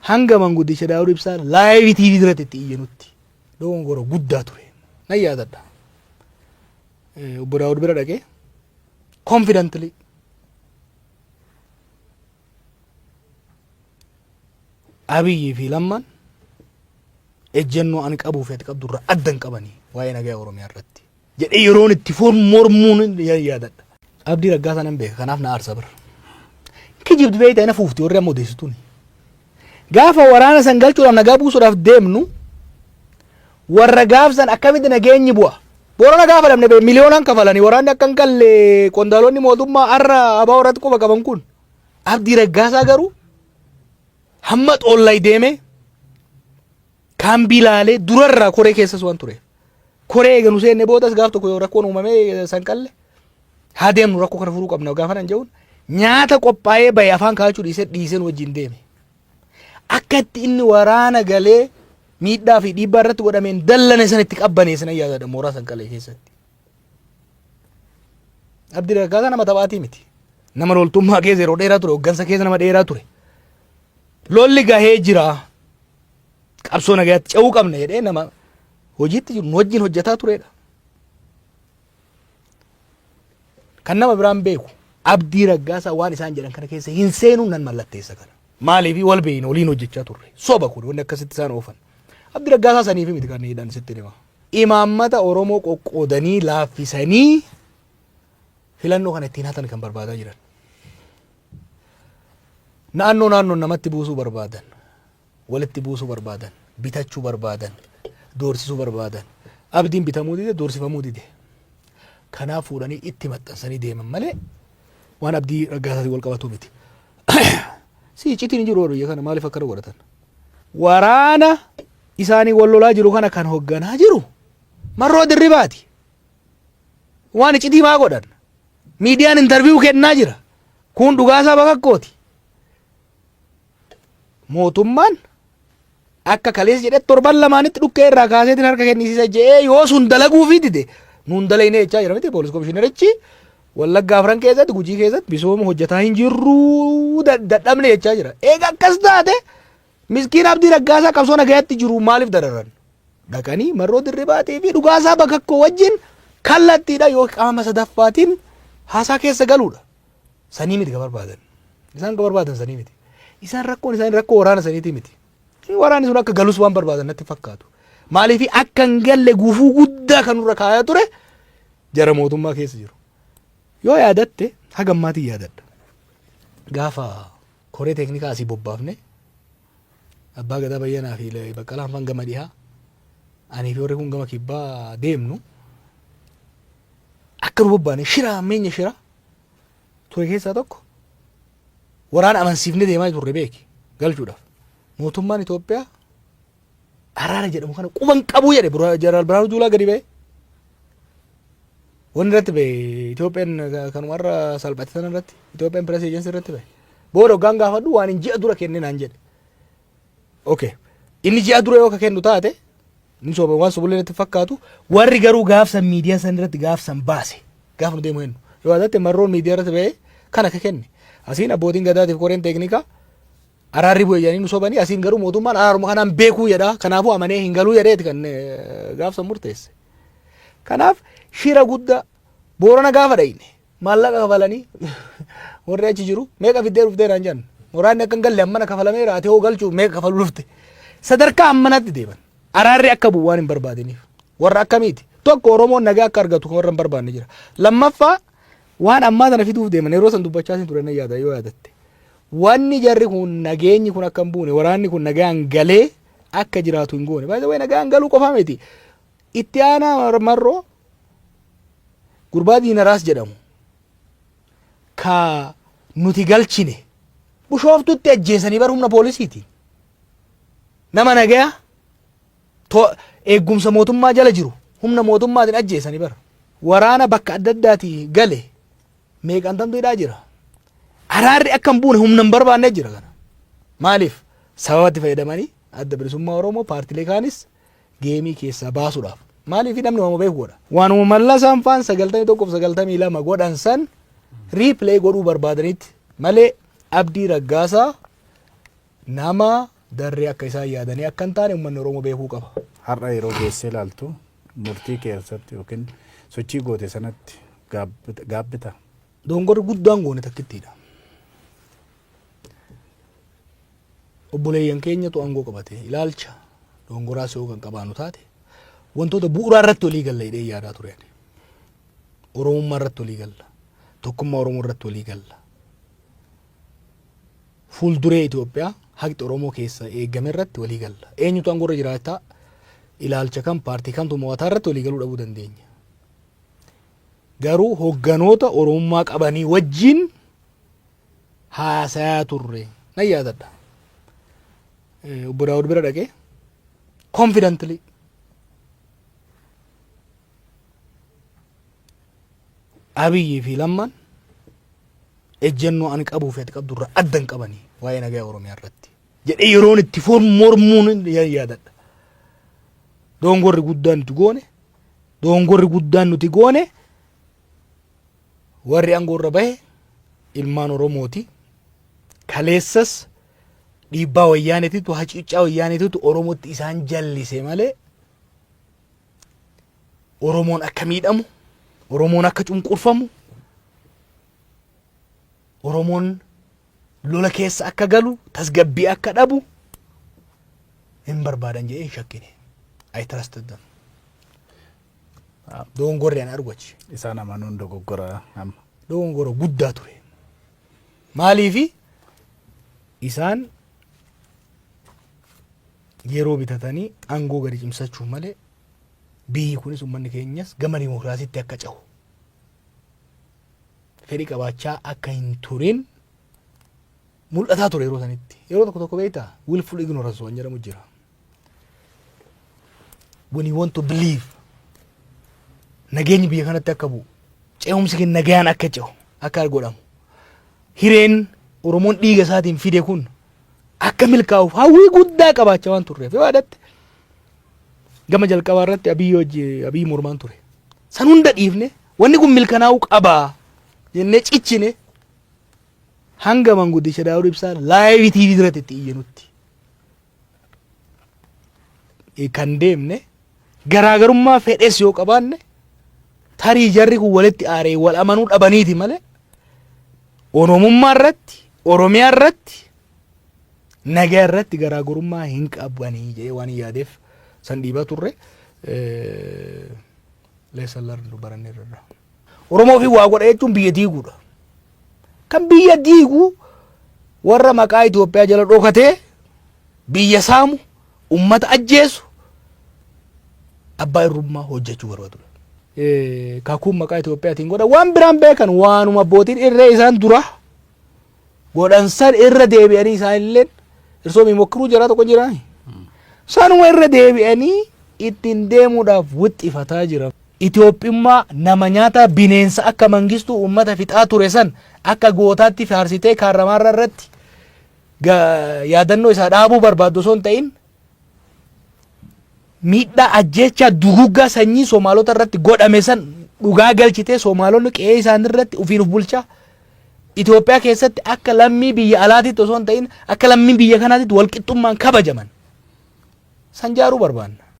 hanga manguddicha Daawud Ibsaa laayivii TV irratti itti iyyanutti dogongora guddaa ture nan yaadadha. Obbo Daawud bira dhaqee confidently Abiyyi fi Lammaan ejjennoo ani qabuu fi ati qabdurra addan qabanii waa'ee nagaa Oromiyaa irratti jedhee yeroon itti mormuun yaadadha. Abdii Raggaasaa nan beeka kanaaf na aarsa bira. Kijibdi beeyta ina fuufti warri amma odeessituuni. Gaafa waraana san galchuudhaaf nagaa buusuudhaaf deemnu warra gaafsan akkamitti nageenyi bu'a. Boorana gaafa dhabne miliyoonaan kafalanii waraanni akka hin galle qondaalonni mootummaa har'a abaa warratti quba qaban kun Abdii Raggaasaa garuu hamma xoollay deeme kaambii laalee durarraa koree keessas waan ture. Koree eeganu seenne boodas gaaf tokko yoo rakkoon uumamee san qalle haa deemnu rakkoo kana furuu qabna gaafa nan jedhuun nyaata qophaa'ee bahe afaan kaachuu dhiiseen wajjin deeme. Akkatti inni waraana galee miidhaa fi dhiibbaa irratti godhameen dallane sanatti qabbaneessan yaadadha mooraa san qalee keessatti. Abdii Raggaasaa nama taphaatii miti. Nama loltummaa keessa yeroo dheeraa ture hoggansa keessa nama dheeraa ture. Lolli gahee jira qabsoo nagaatti ce'uu qabna jedhee nama hojiitti jiru wajjin hojjetaa turedha. Kan nama biraan beeku Abdii Raggaasaa waan isaan jedhan kana keessa hin seenuun nan mallatteessa kana. Maaliif wal beeyna waliin hojjechaa turre soba kun wanni akkasitti isaan oofan. Abdii Raggaasaa saniif miti kan hidhan sitti hima. Imaammata Oromoo qoqqoodanii laaffisanii filannoo kana ittiin hatan kan barbaadaa jiran. Naannoo namatti buusuu barbaadan, walitti buusuu barbaadan, bitachuu barbaadan, doorsisuu barbaadan. Abdiin bitamuu dide doorsifamuu dide. Kanaaf fuudhanii itti maxxansanii deeman malee waan Abdii Raggaasaa wal qabatu miti. Si iccitiin jiru biyya kana maaliif akkana godhatan? Waraana isaanii wal lolaa jiru kana kan hoogganaa jiru Marroo Dirribaati. Waan iccitii maa godhan? Miidiyaan interview kennaa jira. Kun dhugaasaa bakakkooti. Mootummaan akka kalees jedhe torban lamaanitti dhukkee irraa kaaseetiin harka kennisiisa jedhee yoo sun dalaguufi dide nuun dalayne jechaa jira miti poolis komishinerichi Wallaggaa Afran keessatti Gujii keessatti misooma hojjetaa hin jirru dadhabne jechaa jira. Eega akkas taate miskiin Abdii Raggaasaa qabsoo nagaatti jiru maaliif dararan? Dhaqanii Marroo Dirribaatii fi dhugaasaa bakakkoo wajjin kallattiidha yoo qaama sadaffaatiin haasaa keessa galuudha. Sanii miti ka barbaadan. Isaan ka barbaadan sanii miti. Isaan rakkoon isaanii rakkoo waraana saniiti miti. Waraanni sun akka galus waan barbaadan natti fakkaatu. Maaliif akka hin galle gufuu guddaa kan nurra kaayaa ture jara mootummaa keessa jiru. Yoo yaadatte hagammaatiin yaadadha. Gaafa koree teeknikaa asii bobbaafne Abbaa Gadaa Bayyanaa fi Baqqalaan Faan gama dhihaa ani fi warri kun gama kibbaa deemnu akka nu bobbaane shira meenya shira ture keessaa tokko waraana amansiifne deemaa turre beeki galchuudhaaf. Mootummaan Itoophiyaa araara jedhamu kana quban qabuu jedhe Jeneraal Biraanuu Juulaa gadi ba'e. Wanni irratti ba'e Itoophiyaan kan warra salphate sana irratti Itoophiyaan Press Agency irratti ba'e. Booda hoggaan gaafadhu waan hin ji'a dura kenne naan jedhe. Okay. Inni ji'a dura yoo ka kennu taate inni soba waan sobulee natti fakkaatu warri garuu gaafsan miidiyaa san irratti gaafsan baase gaafa nu deemu hennu. Yoo yaadatte Marroon miidiyaa irratti ba'e kana ka kenne. Asiin abbootiin gadaatiif koreen teeknikaa araarri bu'e jedhanii nu sobanii asiin garuu mootummaan araaruma kanaan beekuu jedha kanaafuu amanee hin galuu jedheeti kan gaafsan murteesse. Kanaaf shira guddaa Boorana gaafa dhayne maallaqa kafalanii warri achi jiru meeqa fiddee dhuftee naan jedhan waraanni akka hin galle ammana kafalameera ati hoo galchuu meeqa kafaluu dhufte sadarkaa ammanatti deeman araarri akka bu'u waan hin barbaadaniif warra akkamiiti tokko Oromoon nagaa akka argatu kan warra hin barbaanne jira. Lammaffaa waan ammaa sana fiduuf deeman yeroo san dubbachaa sin ture yaada yoo yaadatte wanni jarri kun nageenyi kun akka hin buune waraanni kun nagaan galee akka jiraatu hin goone baay'ee nagaan galuu qofaa miti itti aanaa Marroo gurbaa Diinaraas jedhamu ka nuti galchine Bishooftutti ajjeesanii bar humna poolisiiti. Nama nagaa eegumsa mootummaa jala jiru humna mootummaatiin ajjeesanii bar waraana bakka adda addaatii gale meeqan tamtuudhaa jira. Araarri akka hin buune humna hin barbaanne jira kana. Maaliif sababatti fayyadamanii adda bilisummaa Oromoo paartilee kaanis geemii keessaa baasuudhaaf. Maaliif namni waan beekuudha. Waanuma Mallasaan Faan 91-92 godhan san replay godhuu barbaadanitti malee Abdii Raggaasaa nama darree akka isaa yaadanii akka hin taane uummanni Oromoo beekuu qaba. Har'a yeroo geessee ilaaltu murtii keessatti yookiin sochii goote sanatti gaabbita. Dongorri guddaan goone takkittiidha. Obboleeyyan keenyatu aangoo qabate ilaalcha dongoraas yoo kan qabaanu taate wantoota bu'uuraa irratti walii galla hidhee yaadaa ture. Oromummaa irratti walii galla. Tokkummaa Oromoo irratti walii galla. Fuulduree Itoophiyaa haqi Oromoo keessa eegame irratti walii galla. Eenyutu aangoo irra jiraata ilaalcha kan paartii kamtu mo'ataa irratti walii galuu dhabuu dandeenya. Garuu hogganoota Oromummaa qabanii wajjin haasayaa turre nan yaadadha. Obbo Daawud bira dhaqee confidently Abiyyi fi Lammaan ejjennoo ani qabuu fi ati qabdu irraa addan qabanii waa'ee nagaa Oromiyaa irratti jedhee yeroon itti mormuun yaadadha. Dongorri guddaan nuti goone warri aangoo irra bahe ilmaan Oromooti. Kaleessas dhiibbaa wayyaanetiitu hacuuccaa wayyaanetiitu Oromootti isaan jallise malee Oromoon akka miidhamu, Oromoon akka cunqurfamu, Oromoon lola keessa akka galu, tasgabbii akka dhabu hin barbaadan jedhee hin shakkine. I trusted them. Dongorri an argachi. Isaan amanuun dogoggora amma. Dongora guddaa ture. Maaliifi isaan yeroo bitatanii aangoo gadi cimsachuu malee biyyi kunis uummanni keenyas gama dimokiraasiitti akka cehu fedhii qabaachaa akka hin turin mul'ataa ture yeroo sanitti. Yeroo tokko beektaa willful ignorance waan jedhamu jira. When you want to believe nageenyi biyya kanatti akka bu'u ce'umsi keenya nagayaan akka ce'u akka godhamu hireen Oromoon dhiiga isaatiin fide kun akka milkaa'uuf hawwii guddaa qabaachaa waan turreef yaadatte gama jalqabaa irratti Abiyyi mormaan ture. San hunda dhiifne wanni kun milkanaa'uu qabaa jennee cichine hanga manguddicha Daawud Ibsaa live TV irratti itti iyye nutti kan deemne garaagarummaa fedhes yoo qabaanne tarii jarri kun walitti aaree wal amanuu dhabaniiti malee Oromummaa irratti Oromiyaa irratti nagaa irratti garaagarummaa hin qabanii jedhee waan yaadeef san dhiibaa turre lesson learned barannee irra. Oromoo fi waa godha jechuun biyya diiguudha. Kan biyya diigu warra maqaa Itoophiyaa jala dhokatee biyya saamu ummata ajjeesu abbaa irrummaa hojjechuu barbaadu. Kakuun maqaa Itoophiyaatiin godha waan biraan beekan waanuma abbootiin irree isaan dura godhan san irra deebi'anii isaan illee irsoo mimokkiruu jira tokko jirani. Sanuma irra deebi'anii ittiin deemuudhaaf wixxifataa jira. Itoophiyummaa nama nyaata bineensa akka mangistuu ummata fixaa ture san akka gootaatti faarsitee kaarramaarra irratti yaadannoo isaa dhaabuu barbaaddu osoo hin ta'in miidhaa ajjeechaa duguggaa sanyii Somaalota irratti godhame san dhugaa galchitee Somaalonni qe'ee isaan irratti ufiin of bulchaa Itoophiyaa keessatti akka lammii biyya alaatiitti osoo hin ta'in akka lammii biyya kanaatitti walqixxummaan kabajaman san jaaruu barbaanna.